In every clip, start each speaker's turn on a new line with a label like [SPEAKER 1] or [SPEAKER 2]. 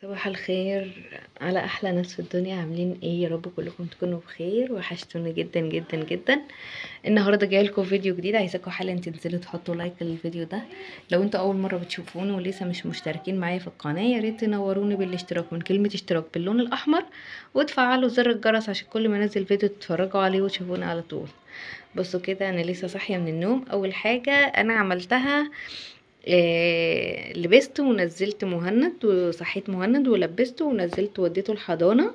[SPEAKER 1] صباح الخير على احلى ناس في الدنيا. عاملين ايه؟ يا رب كلكم تكونوا بخير. وحشتوني جدا جدا جدا. النهارده جاي لكم فيديو جديد، عايزاكم حالا تنزلوا تحطوا لايك للفيديو ده. لو انتوا اول مره بتشوفوني ولسه مش مشتركين معايا في القناه، يا ريت تنوروني بالاشتراك من كلمه اشتراك باللون الاحمر، وتفعلوا زر الجرس عشان كل ما انزل فيديو تتفرجوا عليه وتشوفوني على طول. بصوا كده، انا لسه صاحيه من النوم. اول حاجه انا عملتها لبست ونزلت مهند، وصحيت مهند ولبسته ونزلته وديته الحضانة.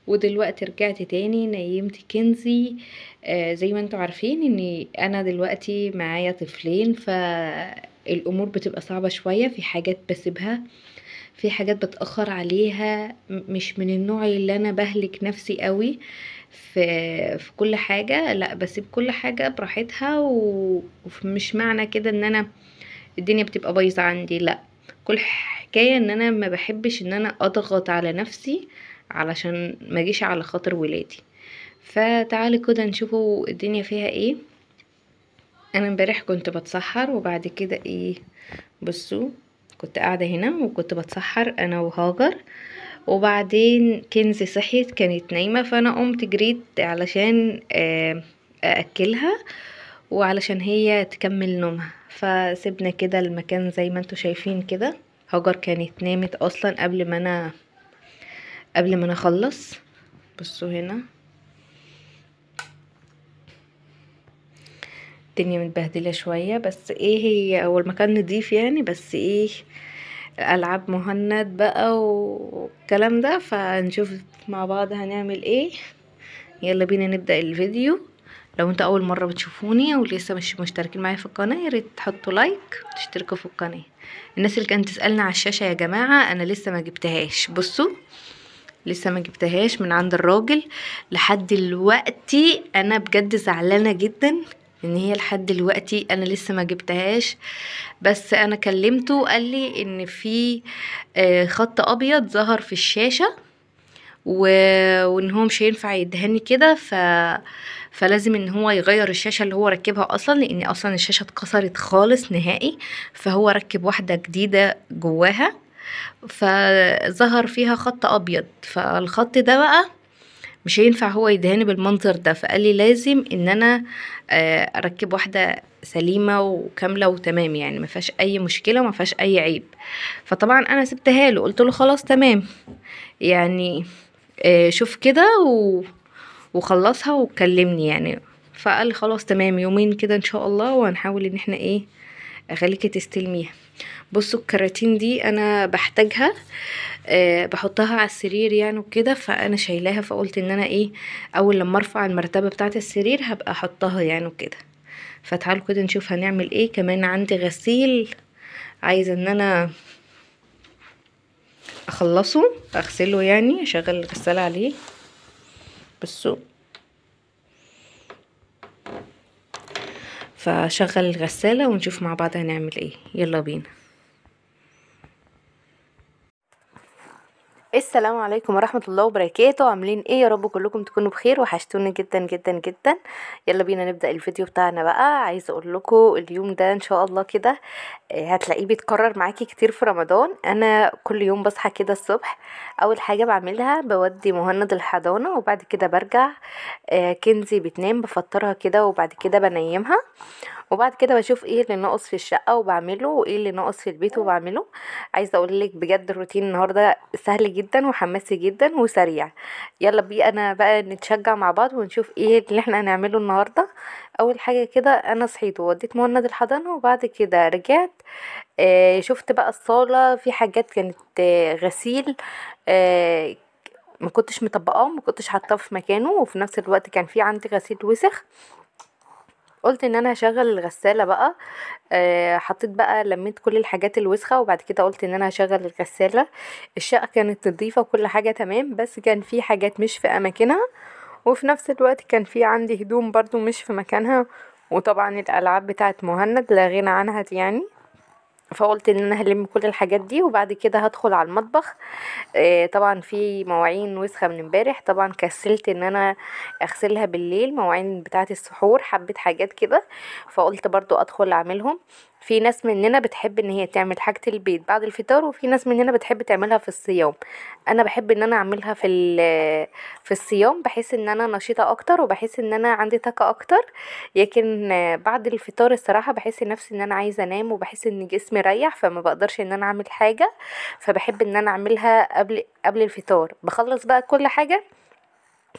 [SPEAKER 1] ودلوقتي رجعت تاني نيمت كنزي. زي ما انتوا عارفين اني انا دلوقتي معايا طفلين، فالامور بتبقى صعبة شوية. في حاجات بسيبها، في حاجات بتأخر عليها. مش من النوع اللي انا بهلك نفسي قوي في كل حاجة. لا، بسيب كل حاجة براحتها، ومش معنى كده ان انا الدنيا بتبقى بايظه عندي. لا، كل حكايه ان انا ما بحبش ان انا اضغط على نفسي علشان ما اجيش على خاطر ولادي. فتعالي كده نشوفوا الدنيا فيها ايه. انا امبارح كنت بتسحر، وبعد كده ايه، بصوا، كنت قاعده هنا وكنت بتسحر انا وهاجر. وبعدين كنزي صحيت، كانت نايمه، فانا قمت جريت علشان ااكلها وعلشان هي تكمل نومها. فسيبنا كده المكان زي ما انتوا شايفين كده. هاجر كانت نامت اصلا قبل ما انا اخلص. بصوا هنا الدنيا متبهدله شويه، بس ايه، هي هو المكان نضيف يعني، بس ايه، العاب مهند بقى والكلام ده. فنشوف مع بعض هنعمل ايه. يلا بينا نبدأ الفيديو. لو انتوا اول مرة بتشوفوني ولسه مش مشتركين معايا في القناة، ياريت تحطوا لايك وتشتركوا في القناة. الناس اللي كانت تسألنا على الشاشة، يا جماعة انا لسه ما جبتهاش. بصوا، لسه ما جبتهاش من عند الراجل لحد دلوقتي. انا بجد زعلانة جدا ان هي لحد دلوقتي انا لسه ما جبتهاش. بس انا كلمته قال لي ان في خط ابيض ظهر في الشاشة، وان هو مش هينفع يدهني كده. فلازم ان هو يغير الشاشة اللي هو ركبها اصلا، لان اصلا الشاشة اتكسرت خالص نهائي. فهو ركب واحدة جديدة جواها، فظهر فيها خط ابيض. فالخط ده بقى مش هينفع هو يدهني بالمنظر ده. فقال لي لازم ان انا اركب واحدة سليمة وكاملة وتمام، يعني ما فيهاش اي مشكلة وما فيهاش اي عيب. فطبعا انا سبتها له، قلت له خلاص تمام يعني، شوف كده وخلصها وكلمني يعني. فقال لي خلاص تمام، يومين كده ان شاء الله وهنحاول ان احنا ايه، اخليكي تستلميها. بصوا الكراتين دي انا بحتاجها، بحطها على السرير يعني وكده. فانا شايلاها، فقلت ان انا ايه، اول لما ارفع المرتبة بتاعه السرير هبقى احطها يعني وكده. فتعالوا كده نشوف هنعمل ايه. كمان عندي غسيل عايزه ان انا اخلصه، اغسله يعني، اشغل الغسالة عليه. بصوا، فشغل الغسالة ونشوف مع بعض هنعمل ايه. يلا بينا. السلام عليكم ورحمة الله وبركاته. عاملين ايه؟ يا رب كلكم تكونوا بخير. وحشتوني جدا جدا جدا. يلا بينا نبدأ الفيديو بتاعنا بقى. عايزة اقول لكم اليوم ده ان شاء الله كده هتلاقيه بيتكرر معاكي كتير في رمضان. انا كل يوم بصحى كده الصبح، اول حاجة بعملها بودي مهند الحضانة، وبعد كده برجع كنزي بتنام بفطرها كده، وبعد كده بنيمها، وبعد كده بشوف ايه اللي ناقص في الشقه وبعمله، وايه اللي ناقص في البيت وبعمله. عايزه اقول لك بجد الروتين النهارده سهل جدا وحماسي جدا وسريع. يلا بينا بقى نتشجع مع بعض ونشوف ايه اللي احنا هنعمله النهارده. اول حاجه كده انا صحيت ووديت مهند الحضانه، وبعد كده رجعت شفت بقى الصاله في حاجات كانت غسيل، آه ما كنتش مطبقاه، ما كنتش حاطاه في مكانه، وفي نفس الوقت كان في عندي غسيل وسخ. قلت ان انا هشغل الغسالة بقى. حطيت بقى، لميت كل الحاجات الوسخة، وبعد كده قلت ان انا هشغل الغسالة. الشقة كانت نظيفة وكل حاجة تمام، بس كان في حاجات مش في اماكنها، وفي نفس الوقت كان في عندي هدوم برضو مش في مكانها، وطبعا الالعاب بتاعت مهند لا غنى عنها دي يعني. فقلت ان انا هلم كل الحاجات دي، وبعد كده هدخل على المطبخ. طبعا في مواعين وسخه من امبارح، طبعا كسلت ان انا اغسلها بالليل، مواعين بتاعه السحور، حبه حاجات كده، فقلت برضو ادخل اعملهم. في ناس مننا بتحب ان هي تعمل حاجة البيت بعد الفطار، وفي ناس مننا بتحب تعملها في الصيام. انا بحب ان انا اعملها في الصيام، بحيث ان انا نشيطة اكتر وبحس ان انا عندي طاقة اكتر. لكن بعد الفطار الصراحة بحس نفسي ان انا عايزة انام، وبحس ان جسمي ريح، فما بقدرش ان انا اعمل حاجة. فبحب ان انا اعملها قبل الفطار، بخلص بقى كل حاجة.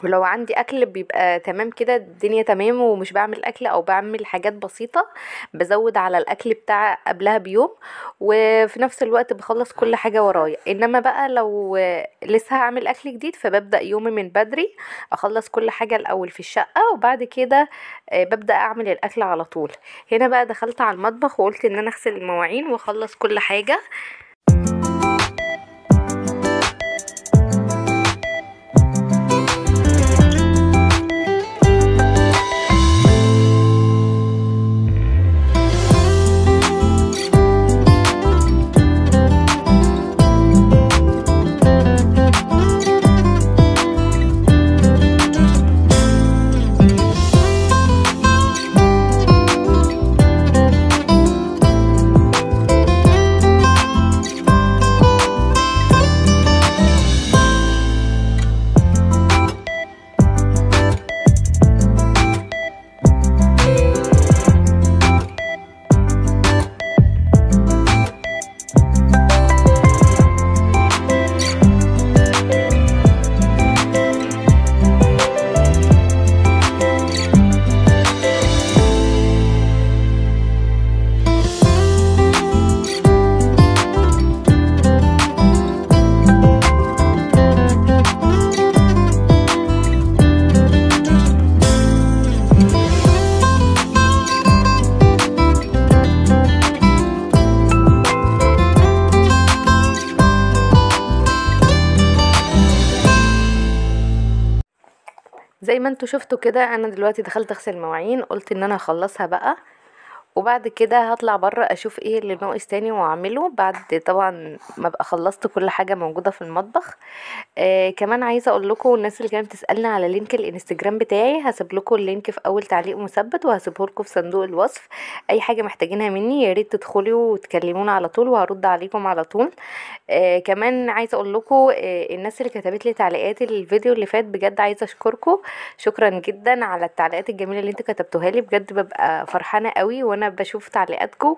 [SPEAKER 1] ولو عندي اكل بيبقى تمام كده، الدنيا تمام ومش بعمل اكل او بعمل حاجات بسيطة، بزود على الاكل بتاع قبلها بيوم. وفي نفس الوقت بخلص كل حاجة ورايا. انما بقى لو لسه هعمل اكل جديد، فببدأ يومي من بدري، اخلص كل حاجة الاول في الشقة، وبعد كده ببدأ اعمل الاكل على طول. هنا بقى دخلت على المطبخ وقلت ان انا اغسل المواعين واخلص كل حاجة. زي ما انتوا شفتوا كده، انا دلوقتي دخلت اغسل مواعين، قلت ان انا هخلصها بقى، وبعد كده هطلع بره اشوف ايه اللي ناقص تاني واعمله، بعد طبعا ما ابقى خلصت كل حاجه موجوده في المطبخ. كمان عايزه اقول لكم، الناس اللي كانت بتسالني على لينك الانستجرام بتاعي، هسيب لكم اللينك في اول تعليق مثبت، وهسيبه لكم في صندوق الوصف. اي حاجه محتاجينها مني يا ريت تدخلوا وتكلمونا على طول، وهرد عليكم على طول. كمان عايزه اقول لكم، الناس اللي كتبت لي تعليقات الفيديو اللي فات، بجد عايزه اشكركم. شكرا جدا على التعليقات الجميله اللي انتوا كتبتوها لي، بجد ببقى فرحانه قوي وانا بشوف تعليقاتكم.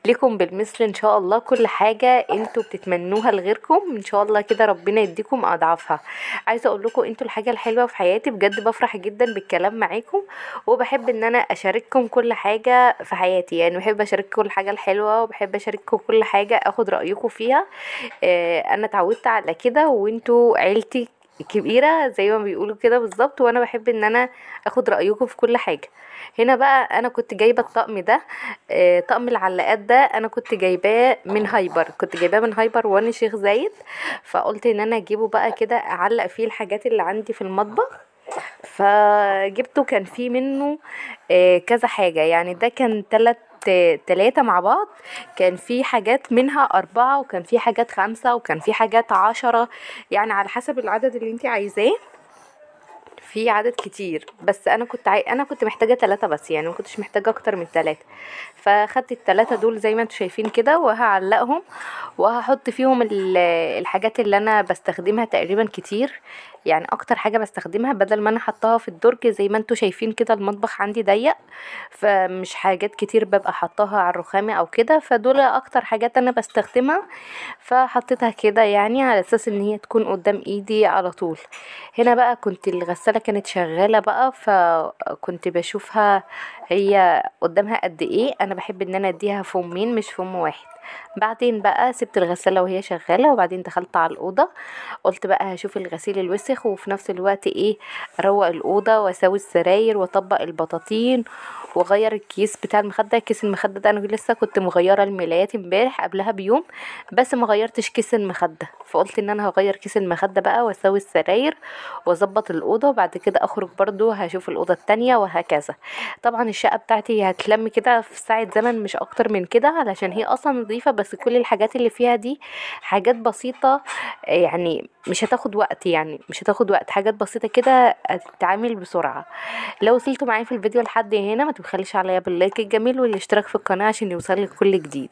[SPEAKER 1] ليكم بالمثل ان شاء الله، كل حاجه انتوا بتتمنوها لغيركم ان شاء الله كده ربنا يديكم اضعافها. عايزه اقول لكم انتوا الحاجه الحلوه في حياتي، بجد بفرح جدا بالكلام معاكم، وبحب ان انا اشارككم كل حاجه في حياتي. يعني بحب اشارككم كل حاجه الحلوه، وبحب اشارككم كل حاجه اخد رايكم فيها. انا اتعودت على كده، وانتوا عيلتي كبيرة زي ما بيقولوا كده بالظبط، وانا بحب ان انا اخد رأيكم في كل حاجة. هنا بقى انا كنت جايبة الطقم ده، طقم العلاقات ده انا كنت جايباه من هايبر، وانا شيخ زايد. فقلت ان انا اجيبه بقى كده اعلق فيه الحاجات اللي عندي في المطبخ. فجبته، كان فيه منه كذا حاجة، يعني ده كان تلاتة مع بعض. كان في حاجات منها 4، وكان في حاجات 5، وكان في حاجات 10، يعني على حسب العدد اللي انت عايزاه. في عدد كتير، بس انا كنت محتاجه 3 بس، يعني ما كنتش محتاجه اكتر من 3. فاخدت ال3 دول زي ما انتوا شايفين كده، وهعلقهم وهحط فيهم الحاجات اللي انا بستخدمها تقريبا كتير. يعني اكتر حاجه بستخدمها، بدل ما انا حطاها في الدرج زي ما انتوا شايفين كده، المطبخ عندي ضيق، فمش حاجات كتير ببقى حطاها على الرخامه او كده، فدول اكتر حاجات انا بستخدمها. فحطيتها كده يعني على اساس ان هي تكون قدام ايدي على طول. هنا بقى كنت الغسالة كانت شغالة بقى، فكنت بشوفها هي قدامها قد ايه. انا بحب ان انا اديها فمين مش فم واحد. بعدين بقى سبت الغسالة وهي شغالة، وبعدين دخلت على الأوضة. قلت بقى هشوف الغسيل الوسخ، وفي نفس الوقت ايه، اروق الأوضة واسوي السراير واطبق البطاطين، واغير الكيس بتاع المخدة. كيس المخدة ده انا لسه كنت مغيرة الملايات امبارح قبلها بيوم، بس ما غيرتش كيس المخدة. فقلت ان انا هغير كيس المخدة بقى واسوي السراير واظبط الأوضة، وبعد كده اخرج برضو هشوف الأوضة التانية وهكذا. طبعا الشقه بتاعتي هتلم كده في ساعه زمن مش اكتر من كده، علشان هي اصلا نظيفه، بس كل الحاجات اللي فيها دي حاجات بسيطه، يعني مش هتاخد وقت، يعني مش هتاخد وقت، حاجات بسيطه كده هتتعمل بسرعه. لو وصلتوا معايا في الفيديو لحد هنا ما تبخليش عليا باللايك الجميل والاشتراك في القناه عشان يوصلك كل جديد.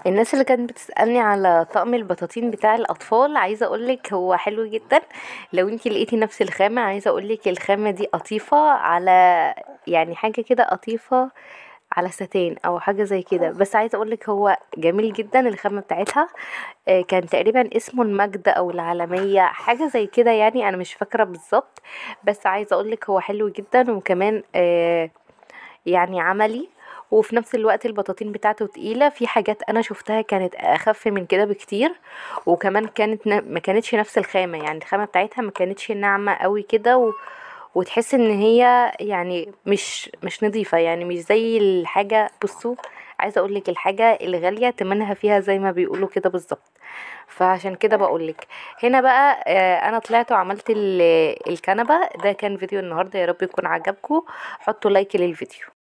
[SPEAKER 1] الناس اللي كانت بتسألني على طقم البطاطين بتاع الأطفال، عايزة أقولك هو حلو جدا. لو انتي لقيتي نفس الخامة، عايزة أقولك الخامة دي قطيفة على، يعني حاجة كده قطيفة على ستان او حاجة زي كده، بس عايزة اقولك هو جميل جدا. الخامة بتاعتها كان تقريبا اسمه المجد او العالمية، حاجة زي كده، يعني انا مش فاكرة بالظبط، بس عايزة اقولك هو حلو جدا، وكمان يعني عملي، وفي نفس الوقت البطاطين بتاعته تقيلة. في حاجات انا شفتها كانت اخف من كده بكتير، وكمان كانت ما كانتش نفس الخامة، يعني الخامة بتاعتها ما كانتش ناعمة قوي كده وتحس ان هي يعني مش نظيفة، يعني مش زي الحاجة. بصوا، عايزة اقولك الحاجة الغالية تمنها فيها زي ما بيقولوا كده بالظبط. فعشان كده بقولك هنا بقى انا طلعت وعملت الكنبة. ده كان فيديو النهاردة، يا رب يكون عجبكم. حطوا لايك للفيديو.